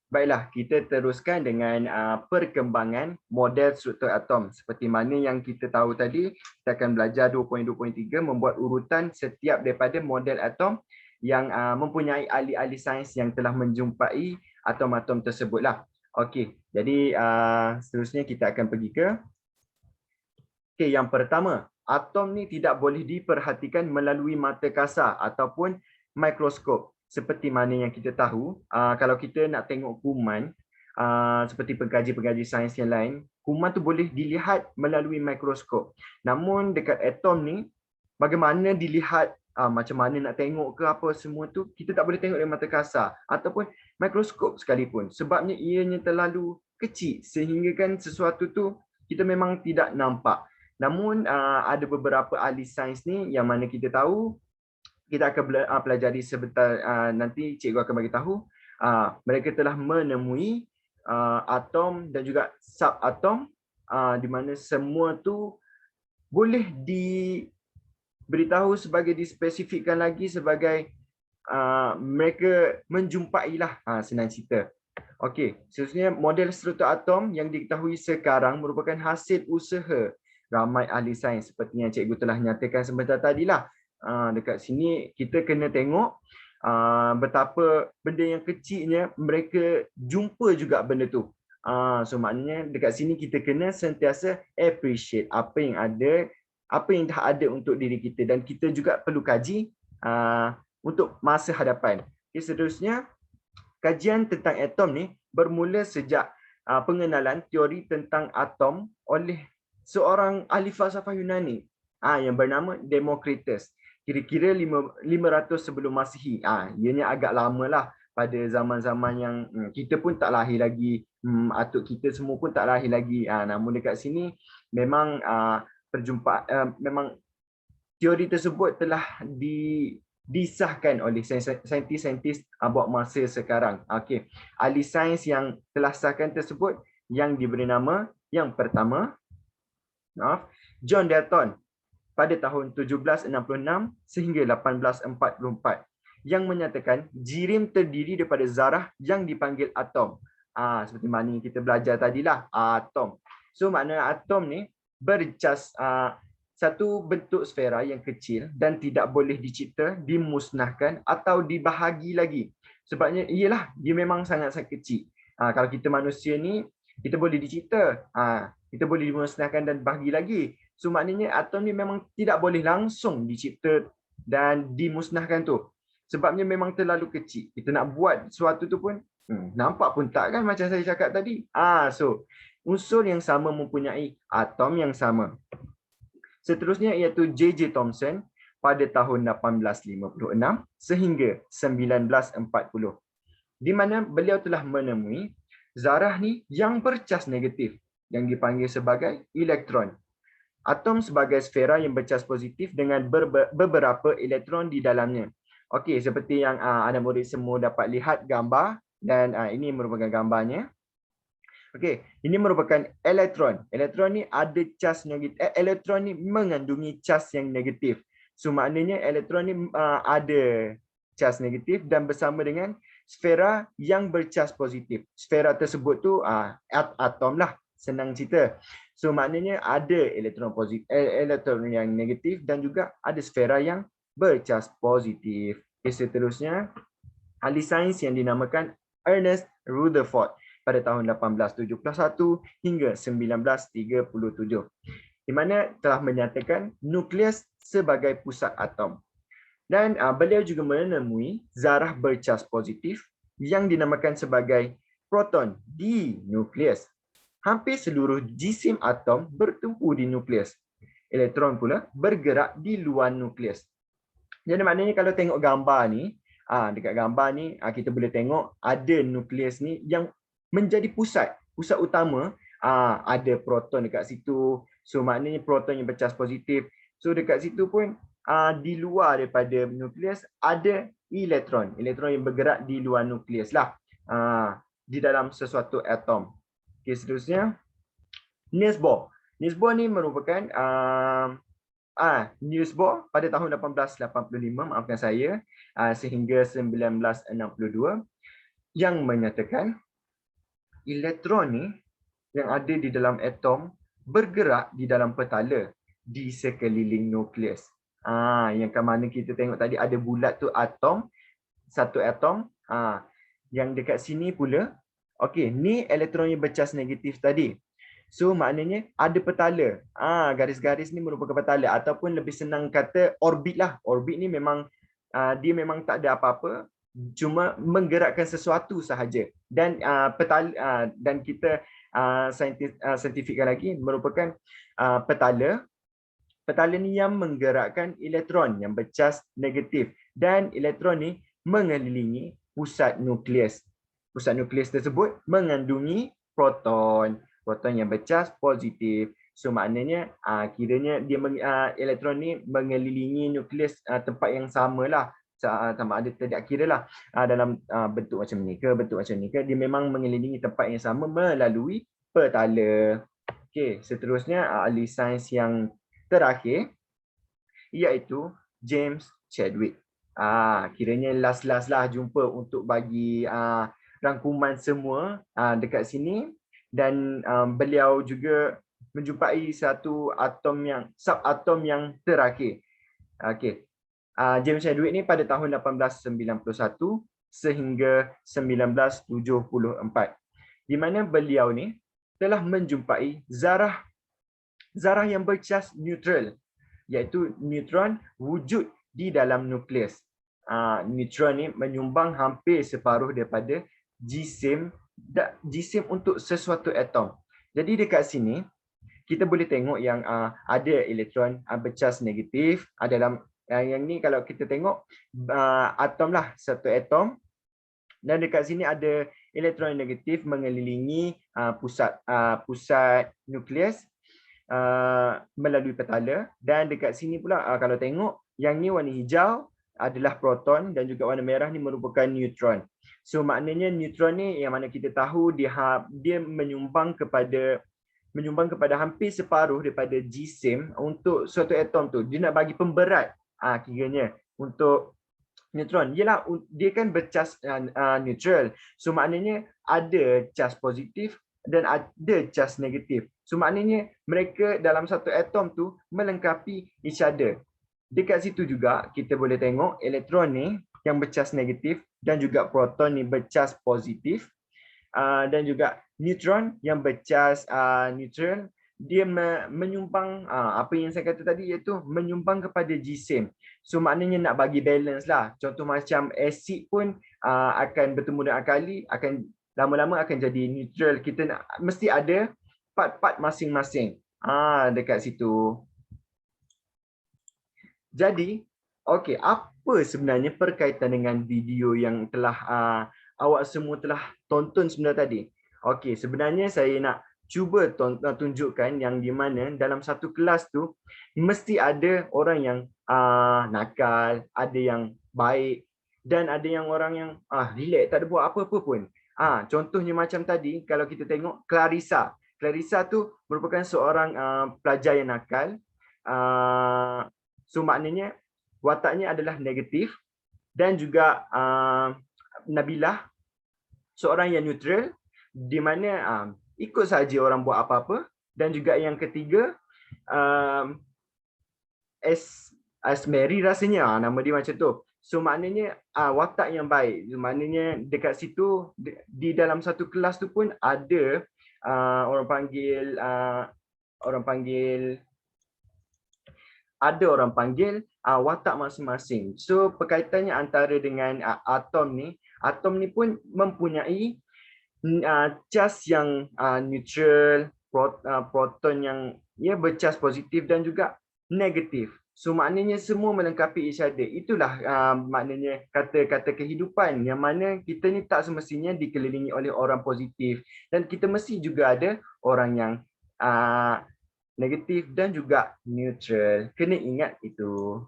Baiklah, kita teruskan dengan perkembangan model struktur atom. Seperti mana yang kita tahu tadi, kita akan belajar 2.2.3 membuat urutan setiap daripada model atom yang mempunyai ahli-ahli sains yang telah menjumpai atom-atom tersebutlah. Okey, jadi seterusnya kita akan pergi ke yang pertama. Atom ni tidak boleh diperhatikan melalui mata kasar ataupun mikroskop. Seperti mana yang kita tahu, kalau kita nak tengok kuman, seperti pengkaji-pengkaji sains yang lain, kuman tu boleh dilihat melalui mikroskop. Namun dekat atom ni, bagaimana dilihat, macam mana nak tengok ke apa semua tu, kita tak boleh tengok dengan mata kasar ataupun mikroskop sekalipun. Sebabnya ianya terlalu kecil sehingga kan sesuatu tu kita memang tidak nampak. Namun ada beberapa ahli sains ni yang mana kita tahu, kita akan pelajari sebentar, nanti cikgu akan bagi tahu, mereka telah menemui atom dan juga subatom, di mana semua tu boleh diberitahu sebagai dispesifikkan lagi sebagai mereka menjumpailah, senang cerita. Okey, seterusnya model struktur atom yang diketahui sekarang merupakan hasil usaha ramai ahli sains seperti yang cikgu telah nyatakan sebentar tadilah. Dekat sini kita kena tengok betapa benda yang kecilnya mereka jumpa juga benda tu. So maknanya dekat sini kita kena sentiasa appreciate apa yang ada, apa yang dah ada untuk diri kita, dan kita juga perlu kaji untuk masa hadapan. Okay, seterusnya kajian tentang atom ni bermula sejak pengenalan teori tentang atom oleh seorang ahli falsafah Yunani yang bernama Democritus. Kira-kira 500 sebelum Masihi. Ianya agak lamalah, pada zaman-zaman yang kita pun tak lahir lagi, atuk kita semua pun tak lahir lagi. Namun dekat sini memang memang teori tersebut telah disahkan oleh saintis-saintis buat masa sekarang. Okey, ahli sains yang telah sahkan tersebut yang diberi nama yang pertama, John Dalton pada tahun 1766 sehingga 1844, yang menyatakan jirim terdiri daripada zarah yang dipanggil atom. Seperti mana yang kita belajar tadilah, atom. So makna atom ni bercas satu bentuk sfera yang kecil dan tidak boleh dicipta, dimusnahkan atau dibahagi lagi. Sebabnya iyalah, dia memang sangat-sangat kecil. Kalau kita manusia ni, kita boleh dicipta, kita boleh dimusnahkan dan bahagi lagi. So maknanya atom ni memang tidak boleh langsung dicipta dan dimusnahkan tu. Sebabnya memang terlalu kecil. Kita nak buat sesuatu tu pun nampak pun tak kan, macam saya cakap tadi. So unsur yang sama mempunyai atom yang sama. Seterusnya iaitu J.J. Thomson pada tahun 1856 sehingga 1940. Di mana beliau telah menemui zarah ni yang bercas negatif yang dipanggil sebagai elektron. Atom sebagai sfera yang bercas positif dengan beberapa elektron di dalamnya. Okey, seperti yang anak murid semua dapat lihat gambar, dan ini merupakan gambarnya. Okey, ini merupakan elektron. Elektron ni ada cas negatif. Elektron ni mengandungi cas yang negatif. So maknanya elektron ni ada cas negatif dan bersama dengan sfera yang bercas positif. Sfera tersebut tu atom lah, senang cerita. So maknanya ada elektron positif, elektron yang negatif dan juga ada sfera yang bercas positif. Okay, seterusnya ahli sains yang dinamakan Ernest Rutherford pada tahun 1871 hingga 1937, di mana telah menyatakan nukleus sebagai pusat atom. Dan beliau juga menemui zarah bercas positif yang dinamakan sebagai proton di nukleus. Hampir seluruh jisim atom bertumpu di nukleus. Elektron pula bergerak di luar nukleus. Jadi maknanya kalau tengok gambar ni, dekat gambar ni kita boleh tengok ada nukleus ni yang menjadi pusat utama. Ada proton dekat situ. So maknanya proton yang bercas positif. So dekat situ pun di luar daripada nukleus ada elektron. Elektron yang bergerak di luar nukleus lah. Di dalam sesuatu atom. Okay, seterusnya Niels Bohr. Niels Bohr ni merupakan Niels Bohr pada tahun 1885, maafkan saya, sehingga 1962, yang menyatakan elektron ni yang ada di dalam atom bergerak di dalam petala di sekeliling nukleus. Yang ke mana kita tengok tadi ada bulat tu atom, satu atom. Yang dekat sini pula, okey, ni elektron yang bercas negatif tadi. So maknanya ada petala. Garis-garis ni merupakan petala ataupun lebih senang kata orbit lah. Orbit ni memang dia memang tak ada apa-apa, cuma menggerakkan sesuatu sahaja. Dan petala dan kita saintifikkan lagi merupakan petala. Petala ni yang menggerakkan elektron yang bercas negatif dan elektron ni mengelilingi pusat nukleus. Pusat nukleus tersebut mengandungi proton. Proton yang bercas positif. So maknanya kiranya dia elektron ni mengelilingi nukleus tempat yang samalah. Sama ada tidak kira lah dalam bentuk macam ni ke, bentuk macam ni ke, dia memang mengelilingi tempat yang sama melalui petala. Okey, seterusnya ahli sains yang terakhir iaitu James Chadwick. Kiranya last lah jumpa untuk bagi rangkuman semua dekat sini, dan beliau juga menjumpai satu subatom yang terakhir. Okey. James Chadwick ni pada tahun 1891 sehingga 1974, di mana beliau ni telah menjumpai zarah yang bercas neutral, iaitu neutron wujud di dalam nukleus. Neutron ni menyumbang hampir separuh daripada jisim untuk sesuatu atom. Jadi dekat sini kita boleh tengok yang ada elektron bercas negatif dalam yang ni. Kalau kita tengok atom lah, satu atom, dan dekat sini ada elektron negatif mengelilingi pusat nukleus melalui petala. Dan dekat sini pula kalau tengok yang ni warna hijau adalah proton dan juga warna merah ni merupakan neutron. So maknanya neutron ni yang mana kita tahu dia menyumbang kepada hampir separuh daripada jisim untuk suatu atom tu. Dia nak bagi pemberat kiranya untuk neutron. Yalah, dia kan bercas neutral. So maknanya ada cas positif dan ada cas negatif. So maknanya mereka dalam satu atom tu melengkapi each other. Dekat situ juga kita boleh tengok elektron ni yang bercas negatif dan juga proton ni bercas positif. Dan juga neutron yang bercas neutral, dia menyumbang apa yang saya kata tadi, iaitu menyumbang kepada jisim. So maknanya nak bagi balance lah. Contoh macam asid pun akan bertemu dengan alkali, akan lama-lama akan jadi neutral. Kita mesti ada part-part masing-masing dekat situ. Jadi, okey, apa sebenarnya perkaitan dengan video yang telah awak semua telah tonton sebenarnya tadi? Okey, sebenarnya saya nak cuba tunjukkan yang di mana dalam satu kelas tu mesti ada orang yang nakal, ada yang baik, dan ada yang orang yang relax, tak ada buat apa-apa pun. Contohnya macam tadi, kalau kita tengok Clarissa. Clarissa tu merupakan seorang pelajar yang nakal. So maknanya wataknya adalah negatif. Dan juga Nabilah, seorang yang neutral, di mana ikut saja orang buat apa-apa. Dan juga yang ketiga, Asmary rasanya, nama dia macam tu. So maknanya watak yang baik. Maknanya dekat situ di dalam satu kelas tu pun ada orang panggil watak masing-masing. So perkaitannya antara dengan atom ni pun mempunyai cas yang neutral, proton yang bercas positif dan juga negatif. So maknanya semua melengkapi each other. Itulah maknanya kata-kata kehidupan, yang mana kita ni tak semestinya dikelilingi oleh orang positif, dan kita mesti juga ada orang yang negatif dan juga neutral. Kena ingat itu.